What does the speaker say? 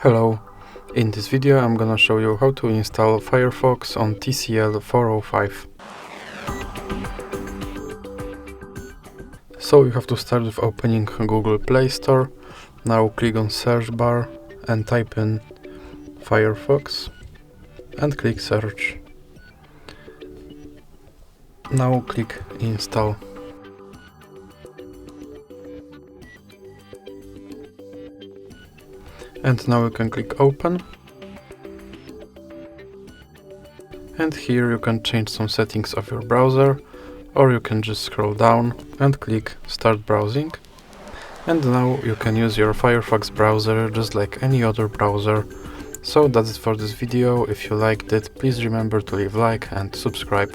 Hello, in this video I'm gonna show you how to install Firefox on TCL 405. So you have to start with opening Google Play Store. Now click on search bar and type in Firefox and click search. Now click install. And now you can click open. And here you can change some settings of your browser, or you can just scroll down and click start browsing. And now you can use your Firefox browser just like any other browser. So that's it for this video. If you liked it, please remember to leave a like and subscribe.